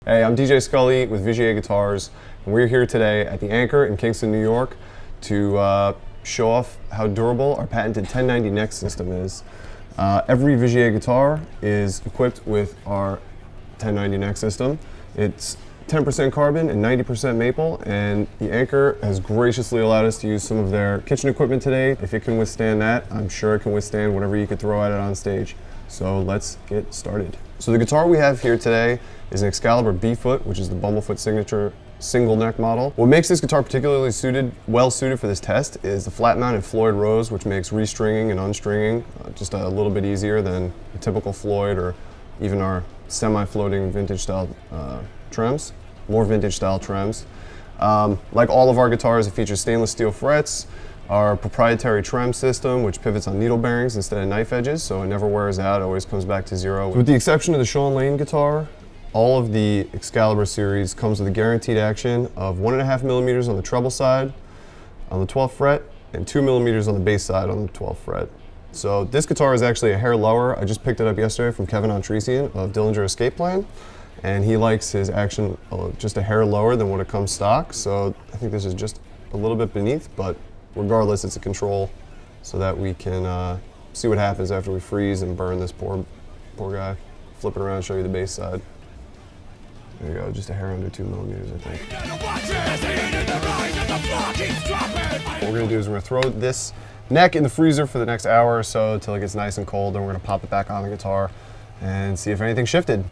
Hey, I'm DJ Scully with Vigier Guitars, and we're here today at the Anchor in Kingston, New York to show off how durable our patented 1090 neck system is. Every Vigier guitar is equipped with our 1090 neck system. It's 10% carbon and 90% maple, and the Anchor has graciously allowed us to use some of their kitchen equipment today. If it can withstand that, I'm sure it can withstand whatever you could throw at it on stage. So let's get started. So the guitar we have here today is an Excalibur B-foot, which is the Bumblefoot signature single neck model. What makes this guitar particularly well suited for this test is the flat mounted Floyd Rose, which makes restringing and unstringing just a little bit easier than a typical Floyd or even our semi-floating vintage style trims, more vintage style trims. Like all of our guitars, it features stainless steel frets, our proprietary trem system, which pivots on needle bearings instead of knife edges, so it never wears out, it always comes back to zero. With the exception of the Sean Lane guitar, all of the Excalibur series comes with a guaranteed action of 1.5 millimeters on the treble side on the 12th fret and 2 millimeters on the bass side on the 12th fret. So this guitar is actually a hair lower. I just picked it up yesterday from Kevin Ontresian of Dillinger Escape Plan, and he likes his action just a hair lower than what it comes stock. So I think this is just a little bit beneath, but regardless, it's a control so that we can see what happens after we freeze and burn this poor guy. Flip it around and show you the bass side. There you go, just a hair under 2 millimeters, I think. What we're gonna do is we're gonna throw this neck in the freezer for the next hour or so until it gets nice and cold, then we're gonna pop it back on the guitar and see if anything shifted.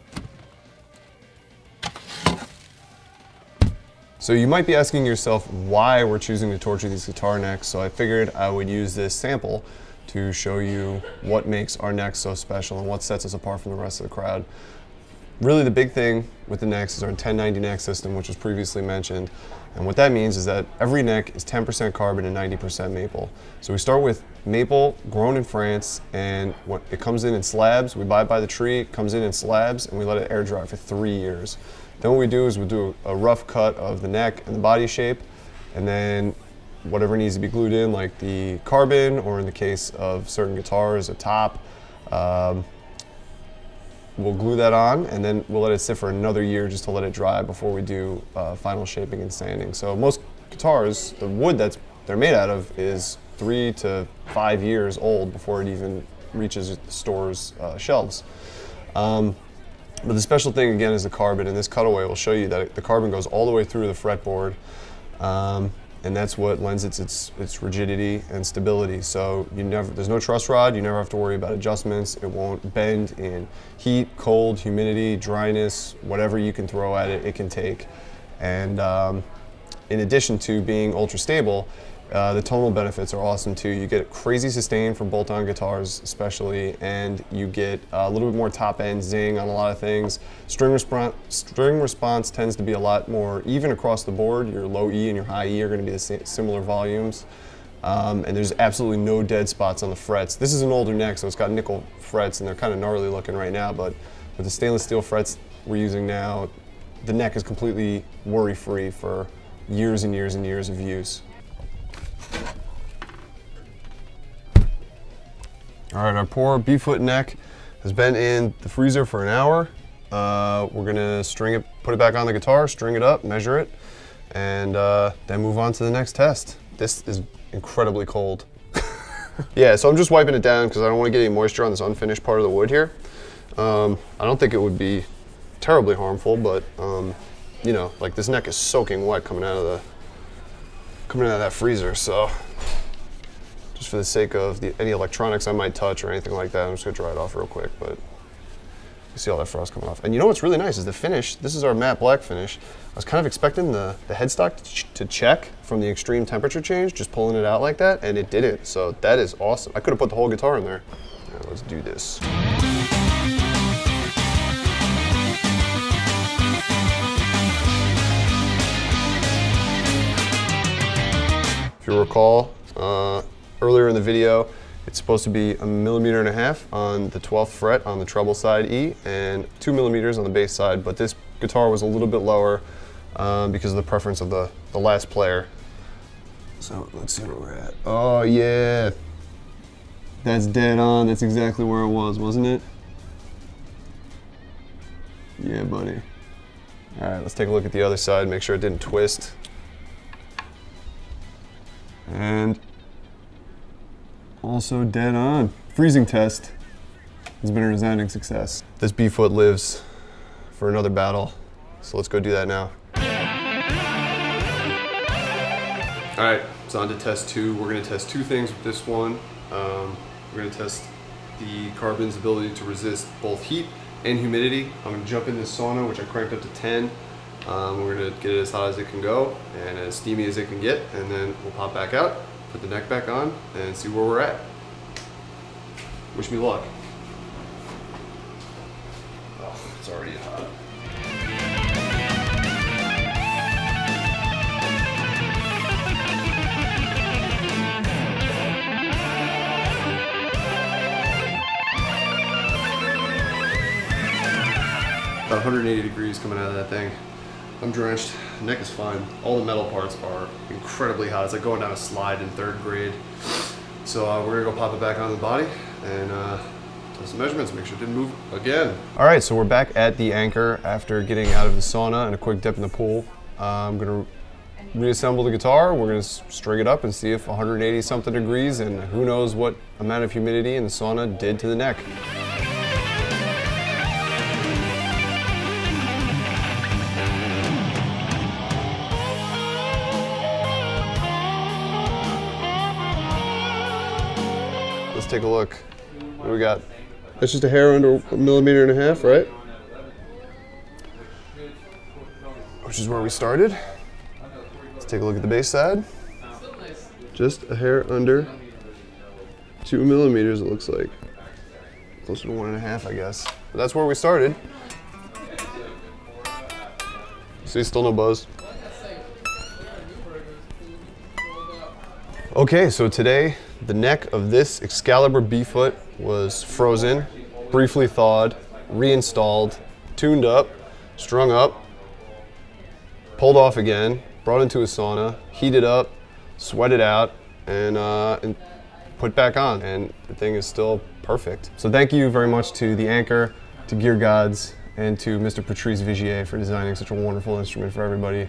So you might be asking yourself why we're choosing to torture these guitar necks, so I figured I would use this sample to show you what makes our necks so special and what sets us apart from the rest of the crowd. Really the big thing with the necks is our 1090 neck system, which was previously mentioned, and what that means is that every neck is 10% carbon and 90% maple. So we start with maple grown in France, and it comes in slabs. We buy it by the tree, it comes in slabs, and we let it air dry for 3 years. Then what we do is we do a rough cut of the neck and the body shape, and then whatever needs to be glued in, like the carbon, or in the case of certain guitars, a top, we'll glue that on, and then we'll let it sit for another year just to let it dry before we do final shaping and sanding. So most guitars, the wood they're made out of is 3 to 5 years old before it even reaches the store's shelves. But the special thing again is the carbon, and this cutaway will show you that the carbon goes all the way through the fretboard, and that's what lends its rigidity and stability. So there's no truss rod, you never have to worry about adjustments, it won't bend in heat, cold, humidity, dryness, whatever you can throw at it, it can take. And in addition to being ultra stable, the tonal benefits are awesome too. You get crazy sustain from bolt-on guitars especially, and you get a little bit more top-end zing on a lot of things. String response tends to be a lot more even across the board. Your low E and your high E are going to be the similar volumes. And there's absolutely no dead spots on the frets. This is an older neck, so it's got nickel frets, and they're kind of gnarly looking right now, but with the stainless steel frets we're using now, the neck is completely worry-free for years and years and years of use. All right, our poor B-foot neck has been in the freezer for an hour. We're gonna string it, put it back on the guitar, string it up, measure it, and then move on to the next test. This is incredibly cold. Yeah, so I'm just wiping it down because I don't want to get any moisture on this unfinished part of the wood here. I don't think it would be terribly harmful, but you know, like this neck is soaking wet coming out of that freezer, so just for the sake of any electronics I might touch or anything like that, I'm just gonna dry it off real quick, but you see all that frost coming off. And you know what's really nice is the finish. This is our matte black finish. I was kind of expecting the headstock to check from the extreme temperature change, just pulling it out like that, and it didn't, so that is awesome. I could have put the whole guitar in there. All right, let's do this. If you recall, earlier in the video, it's supposed to be 1.5 millimeters on the 12th fret on the treble side E and 2 millimeters on the bass side, but this guitar was a little bit lower because of the preference of the last player. So let's see where we're at. Oh yeah, that's dead on. That's exactly where it was, wasn't it? Yeah, buddy. let's take a look at the other side, make sure it didn't twist. And also dead on. Freezing test has been a resounding success. This B-foot lives for another battle, so let's go do that now. All right, so on to test 2. We're gonna test 2 things with this one. We're gonna test the carbon's ability to resist both heat and humidity. I'm gonna jump in this sauna, which I cranked up to 10. We're gonna get it as hot as it can go and as steamy as it can get, and then we'll pop back out, put the neck back on, and see where we're at. Wish me luck. Oh, it's already hot. About 180 degrees coming out of that thing. I'm drenched. The neck is fine. All the metal parts are incredibly hot. It's like going down a slide in 3rd grade. So we're gonna go pop it back on the body and take some measurements, make sure it didn't move again. All right, so we're back at the Anchor after getting out of the sauna and a quick dip in the pool. I'm gonna reassemble the guitar. We're gonna string it up and see if 180 something degrees and who knows what amount of humidity in the sauna did to the neck. Let's take a look. What do we got? That's just a hair under 1.5 millimeters, right? Which is where we started. Let's take a look at the bass side. Just a hair under 2 millimeters, it looks like. Closer to 1.5, I guess. But that's where we started. See, still no buzz. Okay, so today, the neck of this Excalibur B-foot was frozen, briefly thawed, reinstalled, tuned up, strung up, pulled off again, brought into a sauna, heated up, sweated out, and put back on. And the thing is still perfect. So thank you very much to the Anchor, to Gear Gods, and to Mr. Patrice Vigier for designing such a wonderful instrument for everybody.